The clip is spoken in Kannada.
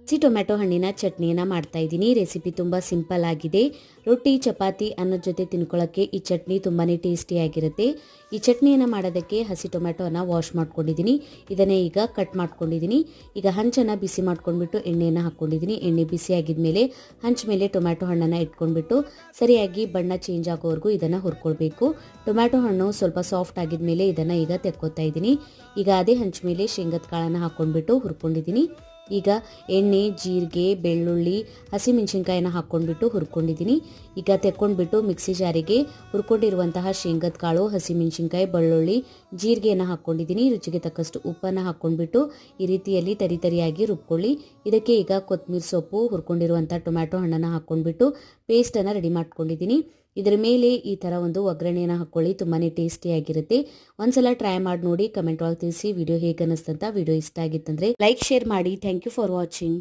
ಹಸಿ ಟೊಮ್ಯಾಟೊ ಹಣ್ಣಿನ ಚಟ್ನಿಯನ್ನು ಮಾಡ್ತಾ ಇದ್ದೀನಿ. ರೆಸಿಪಿ ತುಂಬ ಸಿಂಪಲ್ ಆಗಿದೆ. ರೊಟ್ಟಿ ಚಪಾತಿ ಅನ್ನೋದ ಜೊತೆ ತಿನ್ಕೊಳ್ಳೋಕ್ಕೆ ಈ ಚಟ್ನಿ ತುಂಬಾ ಟೇಸ್ಟಿಯಾಗಿರುತ್ತೆ. ಈ ಚಟ್ನಿಯನ್ನು ಮಾಡೋದಕ್ಕೆ ಹಸಿ ಟೊಮ್ಯಾಟೊನ ವಾಶ್ ಮಾಡ್ಕೊಂಡಿದ್ದೀನಿ. ಇದನ್ನೇ ಈಗ ಕಟ್ ಮಾಡ್ಕೊಂಡಿದ್ದೀನಿ. ಈಗ ಹಂಚನ್ನು ಬಿಸಿ ಮಾಡ್ಕೊಂಡ್ಬಿಟ್ಟು ಎಣ್ಣೆಯನ್ನು ಹಾಕ್ಕೊಂಡಿದ್ದೀನಿ. ಎಣ್ಣೆ ಬಿಸಿ ಆಗಿದ್ಮೇಲೆ ಹಂಚ ಮೇಲೆ ಟೊಮ್ಯಾಟೊ ಹಣ್ಣನ್ನು ಇಟ್ಕೊಂಡ್ಬಿಟ್ಟು ಸರಿಯಾಗಿ ಬಣ್ಣ ಚೇಂಜ್ ಆಗೋವರೆಗೂ ಇದನ್ನು ಹುರ್ಕೊಳ್ಬೇಕು. ಟೊಮ್ಯಾಟೊ ಹಣ್ಣು ಸ್ವಲ್ಪ ಸಾಫ್ಟ್ ಆಗಿದ್ಮೇಲೆ ಇದನ್ನು ಈಗ ತೆಕ್ಕೋತಾ ಇದ್ದೀನಿ. ಈಗ ಅದೇ ಹಂಚ ಮೇಲೆ ಶೇಂಗದ ಕಾಳನ್ನು ಹಾಕ್ಕೊಂಡ್ಬಿಟ್ಟು ಹುರ್ಕೊಂಡಿದ್ದೀನಿ. ಈಗ ಎಣ್ಣೆ, ಜೀರಿಗೆ, ಬೆಳ್ಳುಳ್ಳಿ, ಹಸಿಮೆಣಸಿನ್ಕಾಯಿನ ಹಾಕ್ಕೊಂಡ್ಬಿಟ್ಟು ಹುರ್ಕೊಂಡಿದ್ದೀನಿ. ಈಗ ತೆಕ್ಕೊಂಡ್ಬಿಟ್ಟು ಮಿಕ್ಸಿ ಜಾರಿಗೆ ಹುರ್ಕೊಂಡಿರುವಂತಹ ಶೇಂಗದ ಕಾಳು, ಹಸಿಮೆಣಸಿನ್ಕಾಯಿ, ಬೆಳ್ಳುಳ್ಳಿ, ಜೀರಿಗೆಯನ್ನು ಹಾಕ್ಕೊಂಡಿದ್ದೀನಿ. ರುಚಿಗೆ ತಕ್ಕಷ್ಟು ಉಪ್ಪನ್ನು ಹಾಕ್ಕೊಂಡ್ಬಿಟ್ಟು ಈ ರೀತಿಯಲ್ಲಿ ತರಿಯಾಗಿ ರುಬ್ಕೊಳ್ಳಿ. ಇದಕ್ಕೆ ಈಗ ಕೊತ್ತಂಬರಿ ಸೊಪ್ಪು, ಹುರ್ಕೊಂಡಿರುವಂಥ ಟೊಮ್ಯಾಟೊ ಹಣ್ಣನ್ನು ಹಾಕ್ಕೊಂಡ್ಬಿಟ್ಟು ಪೇಸ್ಟನ್ನು ರೆಡಿ ಮಾಡ್ಕೊಂಡಿದ್ದೀನಿ. ಇದರ ಮೇಲೆ ಈ ಥರ ಒಂದು ಒಗ್ಗರಣೆಯನ್ನು ಹಾಕ್ಕೊಳ್ಳಿ. ತುಂಬಾ ಟೇಸ್ಟಿಯಾಗಿರುತ್ತೆ. ಒಂದ್ಸಲ ಟ್ರೈ ಮಾಡಿ ನೋಡಿ, ಕಮೆಂಟ್ ಒಳಗೆ ತಿಳಿಸಿ ವಿಡಿಯೋ ಹೇಗೆ ಅನ್ನಿಸ್ತಂತ. ವಿಡಿಯೋ ಇಷ್ಟ ಆಗಿತ್ತಂದ್ರೆ ಲೈಕ್, ಶೇರ್ ಮಾಡಿ. Thank you for watching.